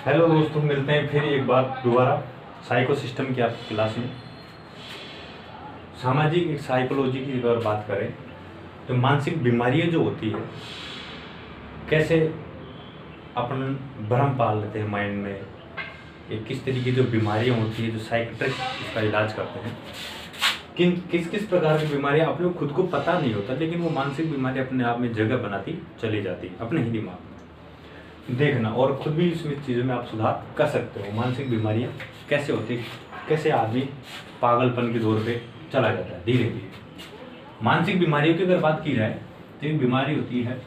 Hello दोस्तों, मिलते हैं फिर एक बार दोबारा साइको सिस्टम की आपकी क्लास में। सामाजिक एक साइकोलॉजी की अगर बात करें तो मानसिक बीमारियां जो होती है, कैसे अपन भ्रम पाल लेते हैं माइंड में, ये किस तरीके की जो बीमारियां होती है, जो साइकेट्रिस्ट इसका इलाज करते हैं, किस किस प्रकार की बीमारियां अपने खुद को पता नहीं होता, लेकिन वो मानसिक बीमारी अपने आप में जगह बनाती चली जाती है अपने ही दिमाग में। देखना और खुद भी इसमें चीज़ों में आप सुधार कर सकते हो। मानसिक बीमारियां कैसे होती, कैसे आदमी पागलपन की दौर पे चला जाता है धीरे धीरे। मानसिक बीमारियों की अगर बात की जाए तो एक बीमारी होती है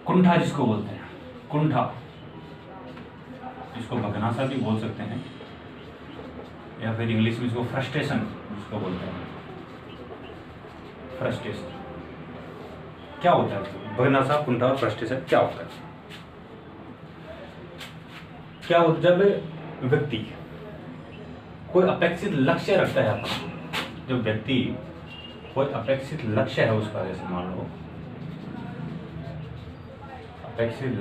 कुंठा, जिसको बोलते हैं कुंठा, इसको भगनासा भी बोल सकते हैं, या फिर इंग्लिश में इसको फ्रस्ट्रेशन जिसको बोलते हैं। फ्रस्ट्रेशन क्या होता है? भगनासा, कुंठा और फ्रस्ट्रेशन क्या होता है? क्या होता है जब व्यक्ति कोई अपेक्षित लक्ष्य रखता है अपना, जो व्यक्ति कोई अपेक्षित लक्ष्य है उसका, जैसे मान लो अपेक्षित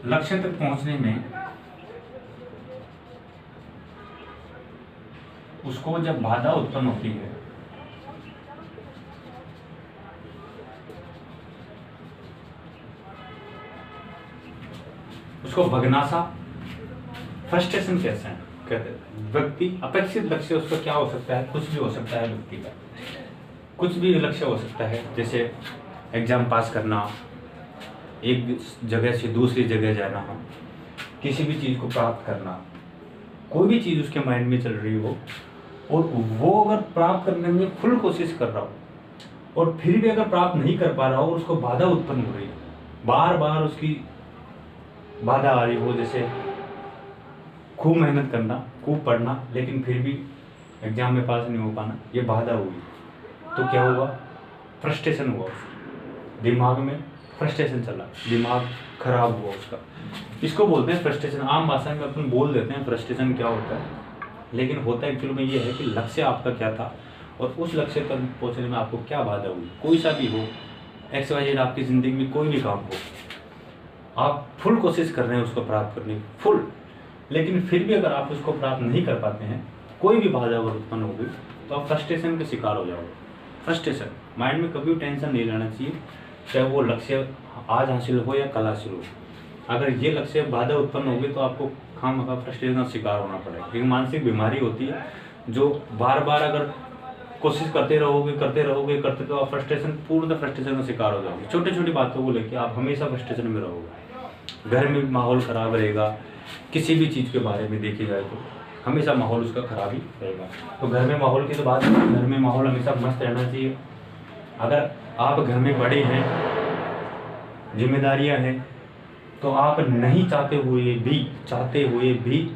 लक्ष्य तक पहुंचने में उसको जब बाधा उत्पन्न होती है, उसको भगनासा, फ्रस्ट्रेशन कहते हैं। व्यक्ति अपेक्षित लक्ष्य उसका क्या हो सकता है? कुछ भी हो सकता है व्यक्ति का, कुछ भी लक्ष्य हो सकता है, जैसे एग्जाम पास करना, एक जगह से दूसरी जगह जाना, किसी भी चीज़ को प्राप्त करना, कोई भी चीज़ उसके माइंड में चल रही हो और वो अगर प्राप्त करने में फुल कोशिश कर रहा हो और फिर भी अगर प्राप्त नहीं कर पा रहा हो, उसको बाधा उत्पन्न हो रही है, बार बार उसकी बाधा आ रही हो, जैसे खूब मेहनत करना, खूब पढ़ना, लेकिन फिर भी एग्जाम में पास नहीं हो पाना, ये बाधा हुई, तो क्या हुआ? फ्रस्ट्रेशन हुआ, दिमाग में फ्रस्ट्रेशन चला, दिमाग खराब हुआ उसका। इसको बोलते हैं फ्रस्ट्रेशन। आम भाषा में अपन बोल देते हैं फ्रस्ट्रेशन क्या होता है, लेकिन होता एक्चुअल में ये है कि लक्ष्य आपका क्या था और उस लक्ष्य तक पहुँचने में आपको क्या बाधा हुई। कोई सा भी हो, XYZ आपकी ज़िंदगी में कोई भी काम हो, आप फुल कोशिश कर रहे हैं उसको प्राप्त करने की, फुल, लेकिन फिर भी अगर आप उसको प्राप्त नहीं कर पाते हैं, कोई भी बाधा अगर उत्पन्न होगी, तो आप फ्रस्ट्रेशन के शिकार हो जाओगे। फ्रस्ट्रेशन, माइंड में कभी टेंशन नहीं लेना चाहिए, चाहे वो लक्ष्य आज हासिल हो या कल हासिल हो। अगर ये लक्ष्य बाधा उत्पन्न होगी तो आपको खामखा फ्रस्ट्रेशन का शिकार होना पड़ेगा। एक मानसिक बीमारी होती है जो बार बार अगर कोशिश करते रहोगे तो आप फ्रस्ट्रेशन, पूर्ण फ्रस्ट्रेशन का शिकार हो जाओगे। छोटी छोटी बातों को लेकर आप हमेशा फ्रस्ट्रेशन में रहोगे। घर में माहौल खराब रहेगा, किसी भी चीज़ के बारे में देखी जाए तो हमेशा माहौल उसका खराब ही रहेगा। तो घर में माहौल की तो बात है, घर में माहौल हमेशा मस्त रहना चाहिए। अगर आप घर में बड़े हैं, जिम्मेदारियां हैं, तो आप नहीं चाहते हुए भी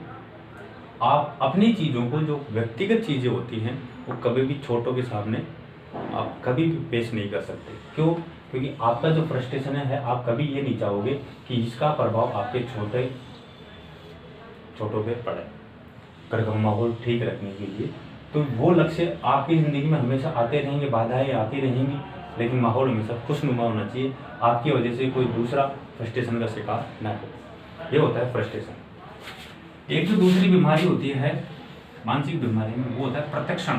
आप अपनी चीज़ों को, जो व्यक्तिगत चीज़ें होती हैं, वो कभी भी छोटों के सामने आप कभी भी पेश नहीं कर सकते। क्यों? क्योंकि आपका जो फ्रस्ट्रेशन है, आप कभी ये नहीं चाहोगे कि इसका प्रभाव आपके छोटों पे पड़े। घर का माहौल ठीक रखने के लिए तो वो लक्ष्य आपकी ज़िंदगी में हमेशा आते रहेंगे, बाधाएं आती रहेंगी, लेकिन माहौल हमेशा खुशनुमा होना चाहिए, आपकी वजह से कोई दूसरा फ्रस्ट्रेशन का शिकार ना हो। ये होता है फ्रस्ट्रेशन। एक जो दूसरी बीमारी होती है मानसिक बीमारी में, वो होता है प्रत्यक्षण।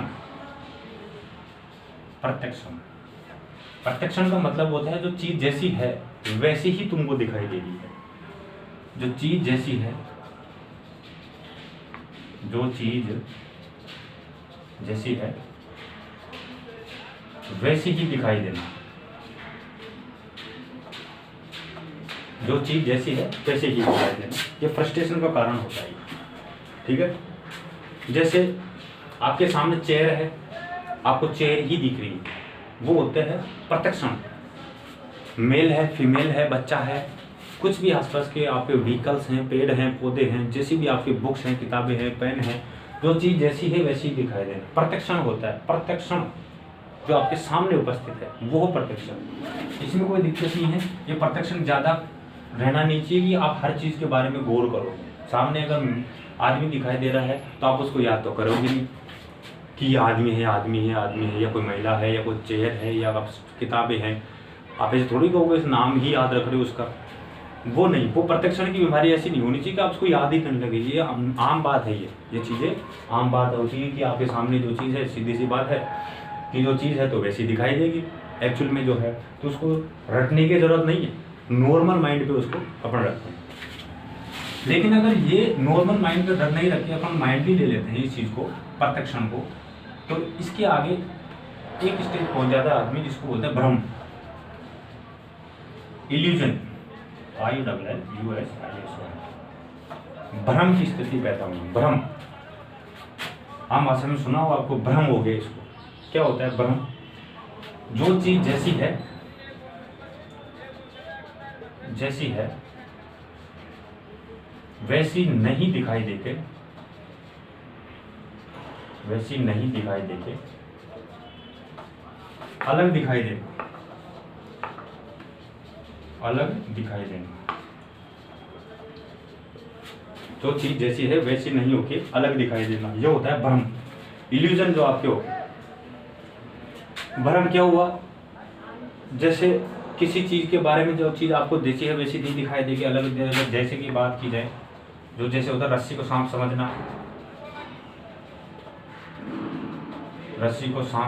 प्रत्यक्षण का मतलब होता है जो चीज़ जैसी है वैसी ही तुमको दिखाई दे रही है। जो चीज़ जैसी है, जो चीज़ जैसी है वैसी ही दिखाई देना, जो चीज़ जैसी है वैसे ही दिखाई देना, ये फ्रस्ट्रेशन का कारण होता है। ठीक है, जैसे आपके सामने चेयर है, आपको चेयर ही दिख रही है, वो होते हैं प्रत्यक्षण। मेल है, फीमेल है, बच्चा है, कुछ भी आसपास के आपके व्हीकल्स हैं, पेड़ हैं, पौधे हैं, जैसी भी आपकी बुक्स हैं, किताबें हैं, पेन हैं, जो चीज़ जैसी है वैसी ही दिखाई देना, प्रत्यक्षण होता है। प्रत्यक्षण जो आपके सामने उपस्थित है वो प्रत्यक्षण, इसमें कोई दिक्कत नहीं है। ये प्रत्यक्षण ज़्यादा रहना नहीं चाहिए कि आप हर चीज़ के बारे में गौर करो। सामने अगर आदमी दिखाई दे रहा है तो आप उसको याद तो करोगे नहीं कि ये आदमी है, या कोई महिला है, या कोई चेयर है, या किताबें हैं, आप ऐसे थोड़ी कहोगे इस नाम ही याद रख रहे हो उसका, वो नहीं। वो प्रत्यक्षण की बीमारी ऐसी नहीं होनी चाहिए कि आप उसको याद ही करने लगे। ये आम बात है, ये चीज़ें आम बात होती है कि आपके सामने जो चीज़ है, सीधी सी बात है कि जो चीज़ है तो वैसी दिखाई देगी एक्चुअल में जो है, तो उसको रटने की ज़रूरत नहीं है, नॉर्मल माइंड पे उसको अपन रखते हैं। लेकिन अगर ये नॉर्मल माइंड पे रट नहीं रखते, अपन माइंडली ले लेते हैं इस चीज़ को, प्रत्यक्षण को, तो इसके आगे एक स्टेज पहुंच जाता है आदमी, जिसको बोलते हैं भ्रम, इल्यूजन, ILLUS, भ्रम की स्थिति पैदा होगी। भ्रम आम भाषा में सुना हो आपको, भ्रम हो गया। इसको क्या होता है भ्रम? जो चीज जैसी है वैसी नहीं दिखाई देके, अलग दिखाई देना। जो चीज जैसी है वैसी नहीं होके अलग दिखाई देना, ये होता है भ्रम, इल्यूजन जो आपके हो। भ्रम क्या हुआ? जैसे किसी चीज के बारे में जो चीज आपको जैसी है वैसी नहीं दिखाई देगी, अलग। जैसे की बात की जाए, जो जैसे होता है रस्सी को सांप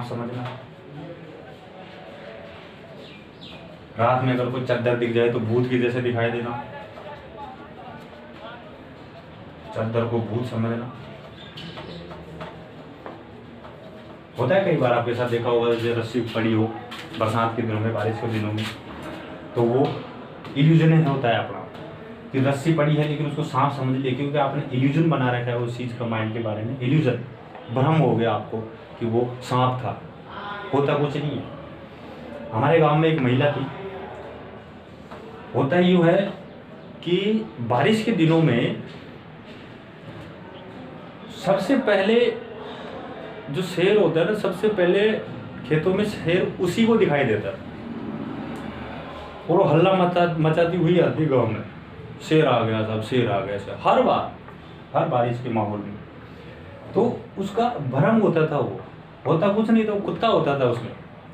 समझना, रात में अगर कोई चादर दिख जाए तो भूत की जैसे दिखाई देना, चादर को भूत समझना। होता है कई बार आपके साथ, देखा होगा जैसे रस्सी पड़ी हो बरसात के दिनों में, बारिश के दिनों में, तो वो इल्यूजन होता है अपना कि रस्सी पड़ी है लेकिन उसको सांप समझ लिया, क्योंकि आपने इल्यूजन बना रखा है उस चीज़ का माइंड के बारे में। इल्यूजन, भ्रम हो गया आपको कि वो सांप था, होता कुछ नहीं है। हमारे गांव में एक महिला थी। होता यूँ है कि बारिश के दिनों में सबसे पहले जो शेर होता है ना, सबसे पहले खेतों में शेर उसी को दिखाई देता है, और वो हल्ला मचाती हुई आती गांव में, शेर आ गया साहब, शेर आ गया साहब, हर बारिश के माहौल में। तो उसका भ्रम होता था, वो होता कुछ नहीं था, वो कुत्ता होता था उसमें।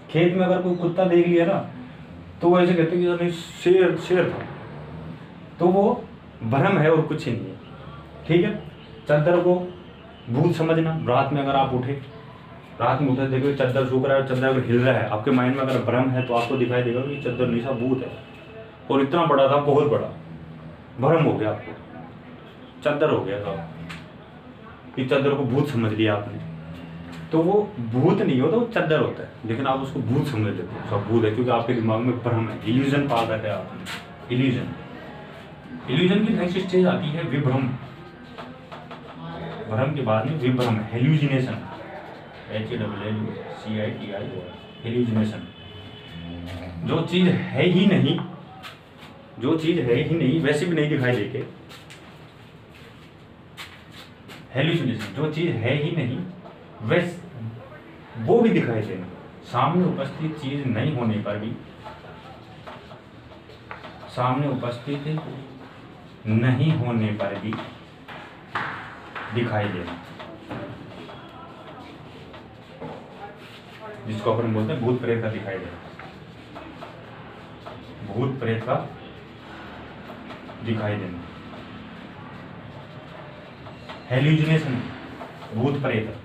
खेत में अगर कोई कुत्ता देख लिया ना तो वो ऐसे कहते कि नहीं शेर था, तो वो भ्रम है और कुछ ही नहीं है। ठीक है। चादर को भूत समझना, रात में अगर आप उठे, देखो चादर सूख रहा है, चादर अगर हिल रहा है, आपके माइंड में अगर भ्रम है तो आपको दिखाई देगा कि चादर नहीं सा भूत है, और इतना बड़ा था, बहुत बड़ा। भ्रम हो गया आपको, चादर हो गया था कि चादर को भूत समझ लिया आपने, तो वो भूत नहीं होता, वो चादर होता है, लेकिन आप उसको भूत समझ लेते हो, सब भूत है, क्योंकि आपके दिमाग में भ्रम है, इल्यूजन पाल रखा है आपने। इल्यूजन की नेक्स्ट स्टेज आती है विभ्रम। भ्रम के बाद में विभ्रम, हेल्यूजिनेशन, HALLUCITI, हेल्यूजिनेशन। जो चीज है ही नहीं वैसे भी नहीं दिखाई देके, हेल्यूजिनेशन, जो चीज है ही नहीं वैसे वो भी दिखाई देना, सामने उपस्थित चीज नहीं होने पर भी, दिखाई देना, जिसको अपन बोलते हैं भूत प्रेत का दिखाई देना, भूत प्रेत का दिखाई देना। हेल्यूजिनेशन, भूत प्रेत,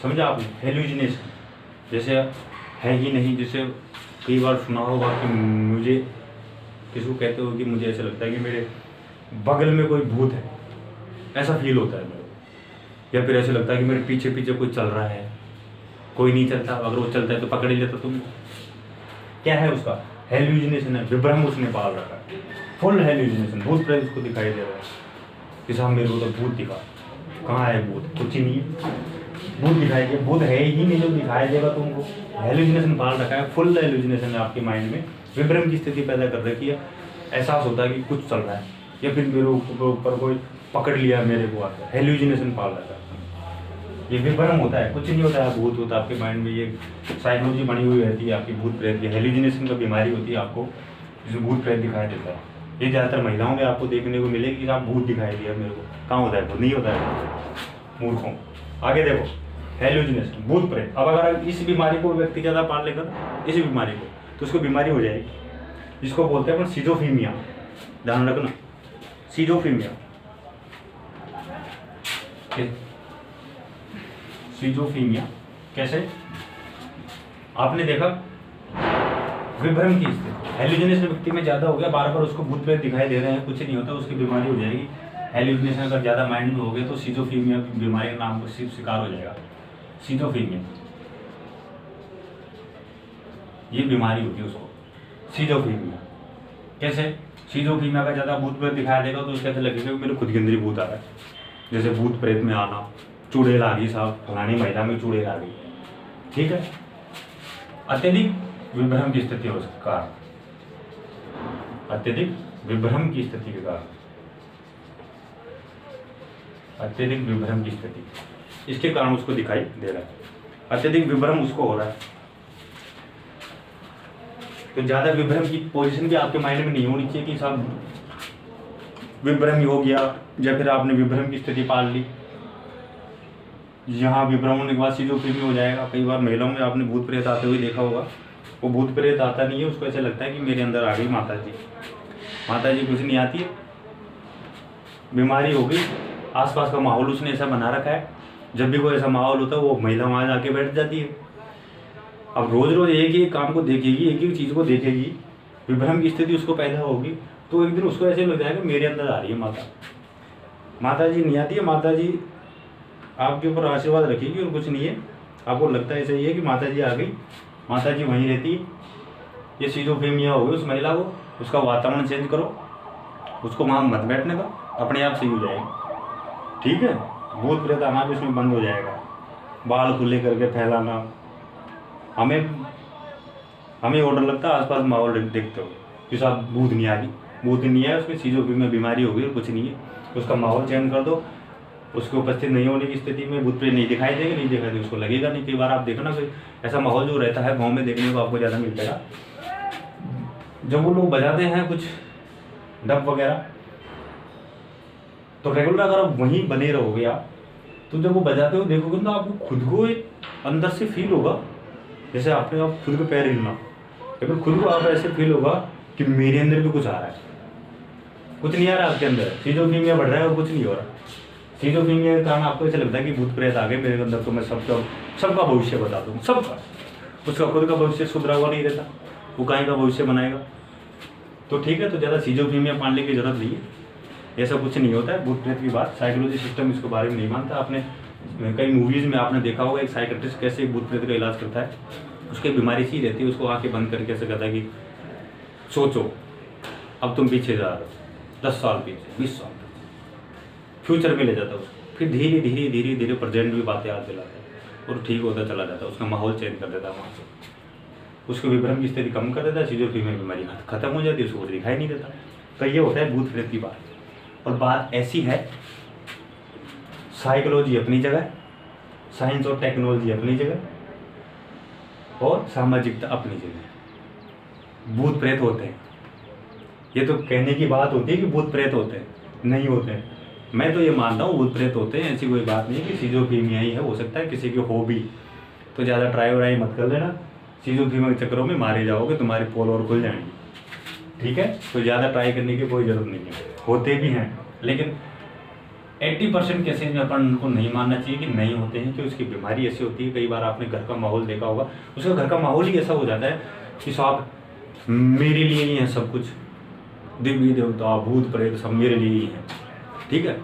समझा आपने? हेल्यूजिनेशन जैसे है ही नहीं, जैसे कई बार सुना होगा कि मुझे किसी को कहते हो कि मुझे ऐसा लगता है कि मेरे बगल में कोई भूत है, ऐसा फील होता है मेरे को। या फिर ऐसा लगता है कि मेरे पीछे पीछे कोई चल रहा है, कोई नहीं चलता, अगर वो चलता है तो पकड़ ही लेता तुम। क्या है उसका? हेल्यूजिनेशन है, विभ्रम उसने पाल रखा है, फुल हेल्यूजिनेशन, भूत प्रेत उसको दिखाई दे रहा है कि साहब मेरे को तो भूत दिखा। कहाँ है भूत? कुछ ही नहीं है, भूत दिखाई दे, भूत है ही नहीं जो दिखाई देगा तुमको। हेल्यूजिनेशन पाल रखा है, फुल हेल्यूजिनेशन है आपके माइंड में, विभ्रम की स्थिति पैदा कर रखी है। एहसास होता है कि कुछ चल रहा है, या फिर मेरे ऊपर कोई पकड़ लिया मेरे को आता है, हेल्यूजिनेशन पाल रखा है। ये विभ्रम होता है, कुछ नहीं होता है, भूत होता है आपके माइंड में। ये साइकोलॉजी बनी हुई रहती है आपकी भूत प्रेत की, हेल्यूजिनेशन का बीमारी होती है आपको, जिसमें भूत प्रेत दिखाई देता है। ये ज़्यादातर महिलाओं में आपको देखने को मिलेगी कि आप भूत दिखाई दिया मेरे को। कहाँ होता है भूत? नहीं होता है मूर्खों। आगे देखो, हेल्यूजिनेशन, भूत प्रेत। अब अगर इस बीमारी को व्यक्ति ज़्यादा पाल लेगा, इस बीमारी को, तो उसको बीमारी हो जाएगी, जिसको बोलते हैं अपन सिजोफ्रेनिया। ध्यान रखना, सिजोफ्रेनिया। सिजोफ्रेनिया कैसे? आपने देखा विभ्रम की स्थिति, हेलुसिनेशन व्यक्ति में ज़्यादा हो गया, बार बार उसको भूत प्रेत दिखाई दे रहे हैं, कुछ नहीं होता, उसकी बीमारी हो जाएगी। हेलुसिनेशन अगर ज़्यादा माइंड में हो गया तो सिजोफ्रेनिया की बीमारी का नाम शिकार हो जाएगा, सिजोफ्रेनिया। ये बीमारी होती है उसको, सिजोफ्रेनिया। कैसे? सिजोफ्रेनिया का ज़्यादा भूत प्रेत दिखाई देगा तो उसके ऐसा लगेगा कि मेरे खुद के अंदर ही भूत आ रहा है, जैसे भूत प्रेत में आना, चुड़ैल आ गई साहब, फलानी महिला में चुड़ैल आ गई, ठीक है। अत्यधिक विभ्रम की स्थिति हो सकता है, अत्यधिक विभ्रम की स्थिति के कारण, अत्यधिक विभ्रम की स्थिति, इसके कारण उसको दिखाई दे रहा है, अत्यधिक विभ्रम उसको हो रहा है। तो ज्यादा विभ्रम की पोजीशन भी आपके माइंड में नहीं होनी चाहिए कि साहब विभ्रम ही हो गया, या फिर आपने विभ्रम की स्थिति पाल ली। यहाँ विभ्रम होने के बाद सिजोफ्रेनिया हो जाएगा। कई बार महिलाओं में आपने भूत प्रेत आते हुए देखा होगा, वो भूत प्रेत आता नहीं है, उसको ऐसा लगता है कि मेरे अंदर आ गई माता जी। माता जी कुछ नहीं आती है, बीमारी हो गई, आसपास का माहौल उसने ऐसा बना रखा है, जब भी कोई ऐसा माहौल होता है वो महिला वहाँ जाके बैठ जाती है। अब रोज रोज एक ही काम को देखेगी, एक ही चीज़ को देखेगी, विभ्रम की स्थिति उसको पैदा होगी, तो एक दिन उसको ऐसे लग जाएगा मेरे अंदर आ रही है माता। माता जी नहीं आती है, माता जी आपके ऊपर आशीर्वाद रखेगी और कुछ नहीं है, आपको लगता है ऐसा ही है कि माता जी आ गई, माता जी वहीं रहती है। ये सिजोफ्रेनिया हो गई उस महिला को, उसका वातावरण चेंज करो, उसको वहाँ मत बैठने का, अपने आप सही हो जाएगी, ठीक है। भूत प्रेत आना भी उसमें बंद हो जाएगा, बाल खुले करके फैलाना, हमें ऑर्डर लगता है आसपास माहौल देखते हो कि साहब भूत नहीं आ गई, भूत नहीं है, उसमें सिजोफ्रेनिया बीमारी हो गई और कुछ नहीं है, उसका माहौल चेंज कर दो, उसके उपस्थित नहीं होने की स्थिति में भूत प्रेत नहीं दिखाई देंगे, नहीं दिखाई देंगे, उसको लगेगा नहीं। कई बार आप देखो ना, कोई ऐसा माहौल जो रहता है गाँव में देखने को आपको ज़्यादा मिल जाएगा, जब वो लोग बजाते हैं कुछ डब वगैरह, तो रेगुलर अगर आप वहीं बने रहोगे आप, तो जब वो बजाते हो देखोगे तो आपको खुद को एक अंदर से फील होगा जैसे आपने आप खुद को पैर हिलना, लेकिन खुद को आप ऐसे फील होगा कि मेरे अंदर भी कुछ आ रहा है, कुछ नहीं आ रहा आपके अंदर, सिजोफ्रेनिया बढ़ रहा है और कुछ नहीं हो रहा। सिजोफ्रेनिया के कारण आपको ऐसा लगता है कि भूत प्रेत आ गए मेरे अंदर, तो मैं सबका भविष्य बता दूँ, सबका। उसका खुद का भविष्य सुधरा हुआ नहीं रहता, वो कहीं का भविष्य बनाएगा। तो ठीक है, तो ज़्यादा सिजोफ्रेनिया पालने की जरूरत नहीं है, ऐसा कुछ नहीं होता है। भूत प्रेत की बात, साइकोलॉजी सिस्टम इसके बारे में नहीं मानता। आपने कई मूवीज़ में आपने देखा होगा एक साइकेट्रिस्ट कैसे भूत प्रेत का इलाज करता है, उसकी बीमारी सी रहती है, उसको आंखें बंद करके ऐसे कहता है कि सोचो अब तुम पीछे जा रहे हो, 10 साल पीछे, 20 साल पीछे, फ्यूचर में ले जाता है उसको, फिर धीरे धीरे धीरे धीरे प्रेजेंट भी बातें याद दिलाता है और ठीक होता चला जाता है, उसका माहौल चेंज कर देता है वहाँ से, उसको विभ्रम की स्थिति कम कर देता है, सिजोफ्रेनिया बीमारी खत्म हो जाती है, उसको कुछ दिखाई नहीं देता। तो ये होता है भूत प्रेत की बात। और बात ऐसी है, साइकोलॉजी अपनी जगह, साइंस और टेक्नोलॉजी अपनी जगह और सामाजिकता अपनी जगह। भूत प्रेत होते हैं, ये तो कहने की बात होती है कि भूत प्रेत होते हैं, नहीं होते हैं। मैं तो ये मानता हूँ भूत प्रेत होते हैं, ऐसी कोई बात नहीं है कि सिजोफ्रेनिया ही है, हो सकता है किसी की हो भी, तो ज़्यादा ट्राई वराई मत कर लेना, सिजोफ्रेनिया के चक्करों में मारे जाओगे, तुम्हारी पोल और खुल जाएंगी, ठीक है। तो ज़्यादा ट्राई करने की कोई ज़रूरत नहीं है, होते भी हैं, लेकिन 80% केसेज में अपन उनको नहीं मानना चाहिए कि नहीं होते हैं, कि उसकी बीमारी ऐसी होती है। कई बार आपने घर का माहौल देखा होगा, उसका घर का माहौल ही ऐसा हो जाता है कि साहब मेरे लिए ही है सब कुछ, देवी देवता भूत प्रेत सब मेरे लिए ही है, ठीक है।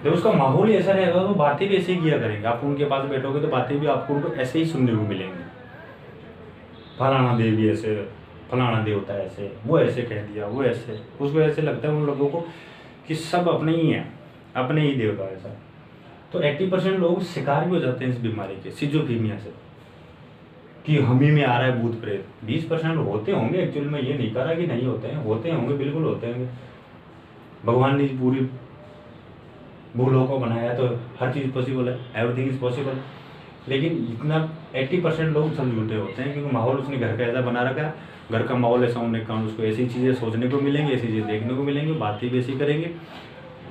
जब उसका माहौल ही ऐसा रहेगा तो बातें भी ऐसे ही किया करेंगे, आप उनके पास बैठोगे तो बातें भी आपको उनको ऐसे ही सुनने को मिलेंगी, फलाना देवी ऐसे, फलाना देवता ऐसे, वो ऐसे कह दिया, वो ऐसे, उसको ऐसे लगता है उन लोगों को कि सब अपने ही हैं, अपने ही देवता ऐसा। तो 80% लोग शिकार भी हो जाते हैं इस बीमारी के, सिजोफ्रेनिया से, कि हम ही में आ रहा है भूत प्रेत। 20% होते होंगे, एक्चुअल में ये नहीं कह रहा कि नहीं होते हैं, होते होंगे, बिल्कुल होते होंगे। भगवान ने पूरी भूलों को बनाया है तो हर चीज़ पॉसिबल है, एवरीथिंग इज पॉसिबल। लेकिन इतना 80% लोग सब झूठे होते हैं, क्योंकि माहौल उसने घर का ऐसा बना रखा है, घर का माहौल ऐसा होने के कारण उसको ऐसी चीज़ें सोचने को मिलेंगी, ऐसी चीज़ें देखने को मिलेंगी, बातें भी ऐसी करेंगे,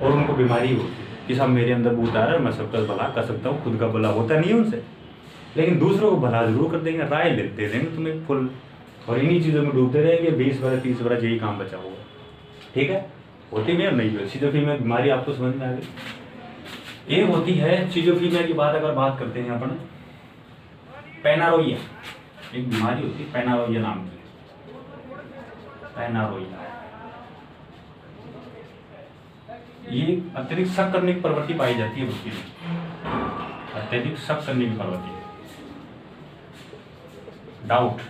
और उनको बीमारी होती है कि साहब मेरे अंदर भूत आ रहा है, मैं सबका भला कर सकता हूँ, खुद का भला होता नहीं है उनसे, लेकिन दूसरों को भला जरूर कर देंगे, राय दे देंगे तुम्हें फुल, और इन्हीं चीज़ों में डूबते रहेंगे 20 वर्ष 30 वर्ष, यही काम बचा हुआ। ठीक है, होती भी और नहीं हुई। सिजोफ्रेनिया बीमारी आपको समझ में आ गई। एक होती है सिजोफ्रेनिया की बात अगर बात करते हैं अपन, पेनारोइया एक बीमारी होती है, पेनारोइया नाम की। पेनारोइया ये अत्यधिक शक करने की प्रवृत्ति पाई जाती है व्यक्ति में, अत्यधिक शक करने की प्रवृत्ति, डाउट।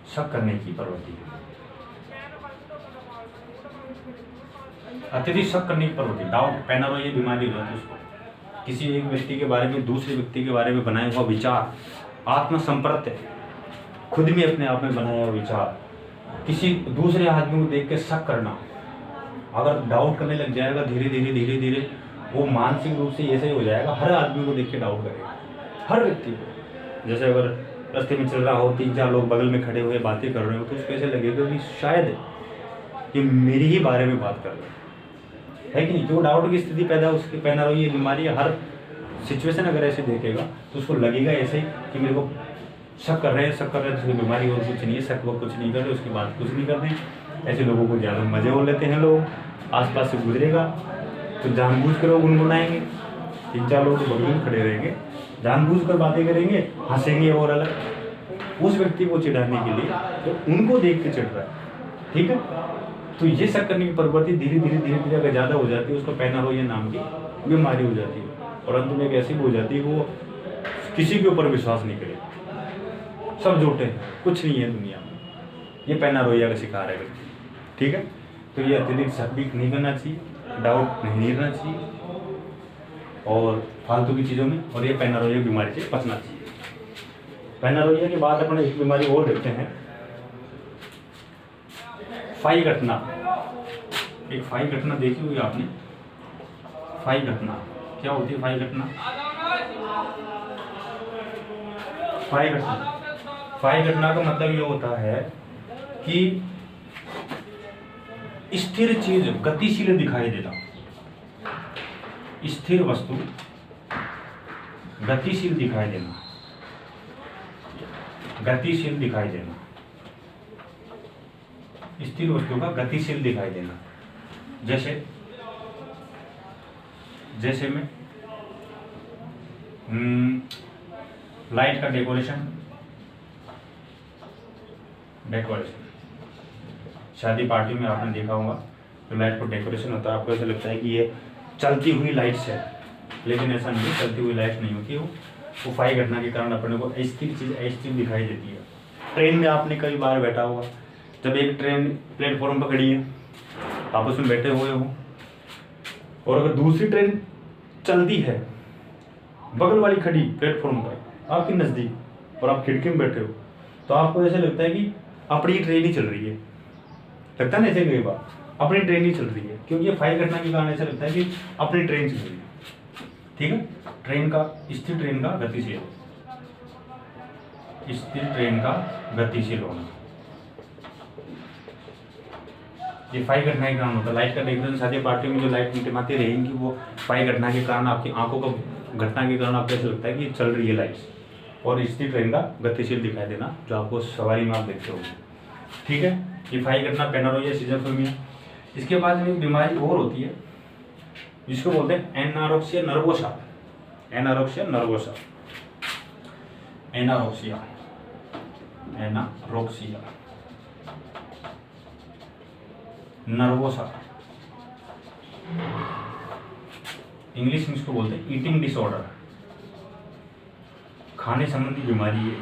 शक करने की प्रवृत्ति, अत्यधिक शक करने की प्रवृत्ति, डाउट, पेनारोइया बीमारी हो जाती है उसको। किसी एक व्यक्ति के बारे में, दूसरे व्यक्ति के बारे में बनाया हुआ विचार, आत्मसंप्रत्य, खुद में अपने आप में बनाया हुआ विचार, किसी दूसरे आदमी को देख के शक करना, अगर डाउट करने लग जाएगा धीरे धीरे धीरे धीरे, वो मानसिक रूप से ऐसे ही हो जाएगा, हर आदमी को देख के डाउट करेगा, हर व्यक्ति को। जैसे अगर रास्ते में चल रहा हो, 3-4 लोग बगल में खड़े हुए बातें कर रहे हो, तो उसको ऐसे लगेगा कि शायद ये मेरे ही बारे में बात कर रहे है कि नहीं। जो डाउट की स्थिति पैदा उसकी पेनारोइया बीमारी, हर सिचुएशन अगर ऐसे देखेगा तो उसको लगेगा ऐसे ही कि मेरे को शक कर रहे हैं, शक कर रहे हैं, तो उसकी बीमारी और कुछ नहीं है, शक वो कुछ नहीं कर रहे, उसकी बात कुछ नहीं करते हैं। ऐसे लोगों को ज़्यादा मजे हो लेते हैं लोग, आसपास से गुजरेगा तो जानबूझ कर वो गुनगुनाएंगे, 3-4 लोग बगल में खड़े रहेंगे, जानबूझ कर बातें करेंगे, हंसेंगे और अलग, उस व्यक्ति को चिढ़ाने के लिए, तो उनको देख के चिढ़ रहा है। ठीक है, तो ये शक करने की प्रवृत्ति धीरे धीरे धीरे धीरे अगर ज़्यादा हो जाती है, उसको पेनारोइया नाम की बीमारी हो जाती है, और अंत में एक ऐसी हो जाती है वो किसी के ऊपर विश्वास नहीं करे, सब झूठे हैं, कुछ नहीं है दुनिया में। ये पेनारोइया का शिकार है व्यक्ति। ठीक है, तो ये अत्यधिक शक भी नहीं करना चाहिए, डाउट नहीं करना चाहिए, और फालतू की चीज़ों में, और ये पेनारोइया बीमारी से बचना चाहिए। पेनारोइया के बाद अपन एक बीमारी और देखते हैं, फाई घटना। एक फाई घटना देखी हुई आपने? फाई घटना क्या होती है? फाई घटना, फाई घटना, फाई घटना का मतलब ये होता है कि स्थिर चीज गतिशील दिखाई देना, स्थिर वस्तु गतिशील दिखाई देना, गतिशील दिखाई देना, स्थिर वस्तु का गतिशील दिखाई देना। जैसे में लाइट का डेकोरेशन, शादी पार्टी में आपने देखा होगा तो लाइट को डेकोरेशन होता है, आपको ऐसा लगता है कि ये चलती हुई लाइट्स है, लेकिन ऐसा नहीं, चलती हुई लाइट नहीं होती। वो फाई घटना के कारण अपने को स्थिर चीज स्थिर दिखाई देती है। ट्रेन में आपने कई बार बैठा होगा, जब एक ट्रेन प्लेटफॉर्म पर खड़ी है, आप उसमें बैठे हुए हो, और अगर दूसरी ट्रेन चलती है, बगल वाली खड़ी प्लेटफॉर्म पर आपके नज़दीक, और आप खिड़की में बैठे हो, तो आपको ऐसा लगता है कि अपनी ट्रेन ही चल रही है। लगता है ना ऐसे कई बार अपनी ट्रेन ही चल रही है, क्योंकि ये फाई घटना के कारण ऐसा लगता है कि अपनी ट्रेन चल रही है। ठीक है, ट्रेन का स्थिर, ट्रेन का गतिशील, स्थिर ट्रेन का गतिशील होना, ये फाई घटना के कारण होता है। लाइट का डेकोरेशन, शादी पार्टी में जो लाइट टिमाती रहेंगी, वो फाई घटना के कारण, आपकी आंखों को घटना के कारण आपको ऐसा लगता है कि चल रही है लाइट्स, और स्थिर ट्रेन का गतिशील दिखाई देना, जो आपको सवारी में आप देखते हो। ठीक है, ये फाई घटना, पेनारोइया, सिजोफ्रेनिया। इसके बाद में एक बीमारी और होती है जिसको बोलते हैं एनारोक्सिया नर्वोसा। एनारोक्सिया नर्वोसा, एनारोक्सिया, एनारोक्सिया नर्वोसा, इंग्लिश में इसको बोलते हैं ईटिंग डिसऑर्डर, खाने संबंधी बीमारी है,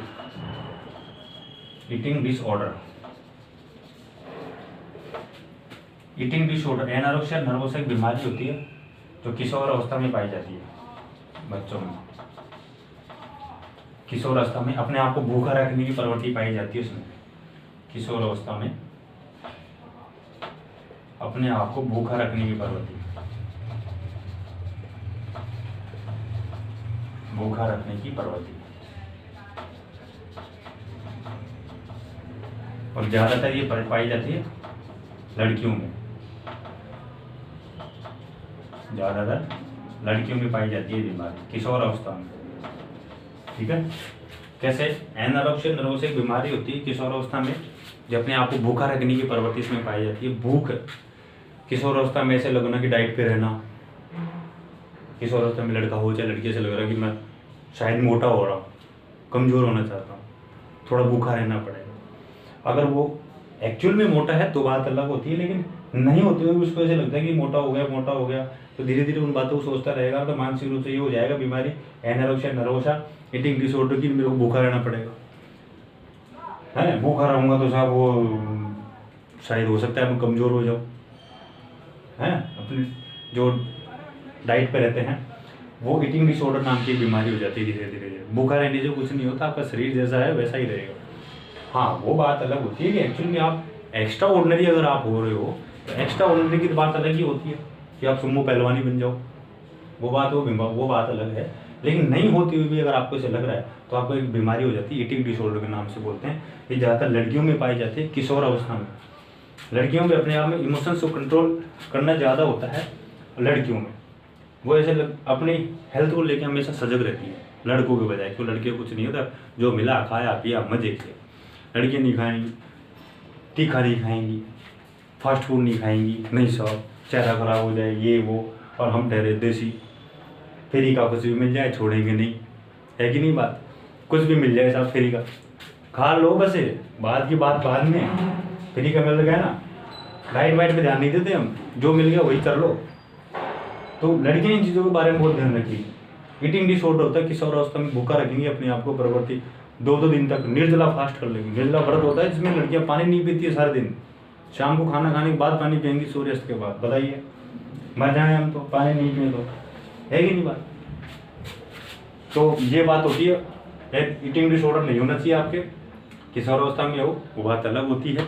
eating disorder. Eating disorder, anorexia nervosa एक बीमारी होती है जो किशोर अवस्था में पाई जाती है बच्चों में। किशोर अवस्था में अपने आप को भूखा रखने की प्रवृत्ति पाई जाती है उसमें। किशोर अवस्था में अपने आप को भूखा रखने की प्रवृत्ति, भूखा रखने की प्रवृत्ति, और ज्यादातर ये पाई जाती है लड़कियों में, ज्यादातर लड़कियों में पाई जाती है बीमारी किशोर अवस्था में। ठीक है। कैसे? एनोरेक्सिया नर्वोसा एक बीमारी होती है किशोरावस्था में, जो अपने आप को भूखा रखने की प्रवृत्ति इसमें पाई जाती है। भूख, किशोरावस्था में ऐसे लगना कि डाइट पे रहना, किशोरावस्था में लड़का हो चाहे लड़की, ऐसे लग रहा है कि मैं शायद मोटा हो रहा हूँ, कमज़ोर होना चाहता हूँ, थोड़ा भूखा रहना पड़ेगा। अगर वो एक्चुअल में मोटा है तो बात अलग होती है, लेकिन नहीं होते हुए भी उसको ऐसे लगता है कि मोटा हो गया, तो धीरे धीरे उन बातों को सोचता रहेगा, तो मानसिक रूप से ये हो जाएगा बीमारी एनोरेक्सिया नर्वोसा ईटिंग डिसऑर्डर की, मेरे को भूखा रहना पड़ेगा, है भूखा रहूँगा तो साहब वो शायद हो सकता है मैं कमज़ोर हो जाऊँ, हैं अपने जो डाइट पे रहते हैं वो ईटिंग डिसऑर्डर नाम की बीमारी हो जाती है धीरे धीरे। भूखा रहने से कुछ नहीं होता, आपका शरीर जैसा है वैसा ही रहेगा। हाँ, वो बात अलग होती है कि एक्चुअली आप एक्स्ट्रा ऑर्डिनरी अगर आप हो रहे हो तो एक्स्ट्रा ऑर्डिनरी की बात अलग ही होती है कि आप सुमो पहलवानी बन जाओ, वो बात अलग है। लेकिन नहीं होती हुई भी अगर आपको ऐसे लग रहा है तो आपको एक बीमारी हो जाती है, ईटिंग डिसऑर्डर के नाम से बोलते हैं। ये ज़्यादातर लड़कियों में पाई जाती है किशोर अवस्था में। लड़कियों में अपने आप में इमोशंस को कंट्रोल करना ज़्यादा होता है लड़कियों में, वो ऐसे अपनी हेल्थ को लेकर हमेशा सजग रहती है लड़कों के बजाय। क्यों? लड़कियों कुछ नहीं होता, जो मिला खाया पिया मजे किए। लड़कियाँ नहीं खाएंगी, तीखा नहीं खाएंगी, फास्ट फूड नहीं खाएंगी, नहीं साहब चेहरा खराब हो जाए ये वो, और हम ठहरे देसी, फ्री का कुछ भी मिल जाए छोड़ेंगे नहीं, है कि नहीं बात? कुछ भी मिल जाए साहब फ्री का खा लो, बस बाद की बात बाद में, फ्री का मिल गया ना, डाइट वाइट पे ध्यान नहीं देते हम, जो मिल गया वही कर लो। तो लड़कियां इन चीज़ों के बारे में बहुत ध्यान रखिए। ईटिंग डिसऑर्डर होता है किशोरावस्था में, भूखा रखेंगे अपने आप को प्रवृत्ति, 2 दिन तक निर्जला फास्ट कर लेंगे। निर्जला व्रत होता है जिसमें लड़कियां पानी नहीं पीती है सारे दिन, शाम को खाना खाने के बाद पानी पियेंगी, सूर्यास्त के बाद। बताइए, मर जाए हम तो पानी नहीं पिए तो, है कि नहीं बात? तो ये बात होती है, ईटिंग डिसऑर्डर नहीं होना चाहिए आपके, किशोरावस्था में हो वो बात अलग होती है।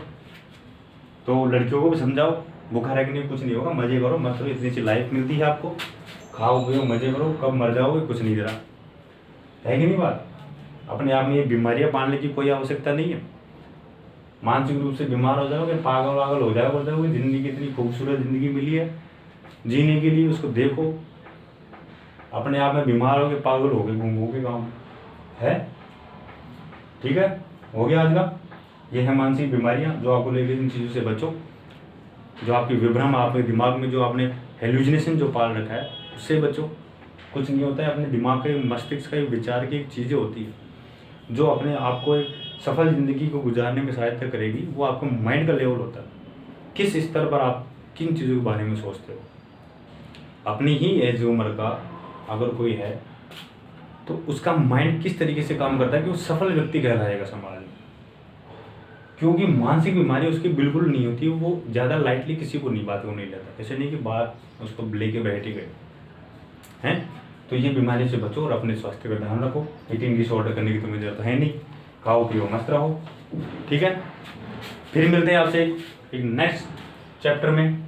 तो लड़कियों को भी समझाओ, भूखा रहने में कुछ नहीं होगा, मजे करो मत करो, इतनी सी लाइफ मिलती है आपको, खाओ पियो मजे करो, कब मर जाओगे कुछ नहीं दे रहा, है कि नहीं बात? अपने आप में ये बीमारियां पालने की कोई आवश्यकता नहीं है। मानसिक रूप से बीमार हो जाओगे, पागल वागल हो जाओगे, जिंदगी इतनी खूबसूरत जिंदगी मिली है जीने के लिए, उसको देखो। अपने आप में बीमार हो गए, पागल हो गए, घूम के गाँव है। ठीक है, हो गया आज का। ये है मानसिक बीमारियां जो आपको लेकर, इन चीज़ों से बचो। जो आपकी विभ्रम, आपके दिमाग में जो आपने हेलुसिनेशन जो पाल रखा है उससे बचो। कुछ नहीं होता है, अपने दिमाग के मस्तिष्क का विचार की एक चीज़ें होती है जो अपने आप को एक सफल ज़िंदगी को गुजारने में सहायता करेगी। वो आपको माइंड का लेवल होता है, किस स्तर पर आप किन चीज़ों के बारे में सोचते हो। अपनी ही एज उम्र का अगर कोई है तो उसका माइंड किस तरीके से काम करता है कि वो सफल व्यक्ति कहलाएगा समाज में। क्योंकि मानसिक बीमारी उसकी बिल्कुल नहीं होती, वो ज़्यादा लाइटली किसी को नहीं, बात को नहीं लेता। ऐसे नहीं कि बात उसको लेके बैठ ही गए हैं। तो ये बीमारी से बचो और अपने स्वास्थ्य का ध्यान रखो। ईटिंग डिसऑर्डर करने की तुम्हें जरूरत है नहीं, खाओ पियो मस्त रहो। ठीक है, फिर मिलते हैं आपसे एक नेक्स्ट चैप्टर में,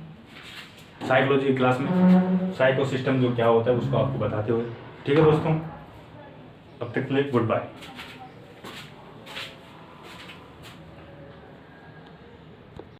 साइकोलॉजी की क्लास में, साइको सिस्टम जो क्या होता है उसको आपको बताते हुए। ठीक है दोस्तों, अब तक के लिए गुड बाय।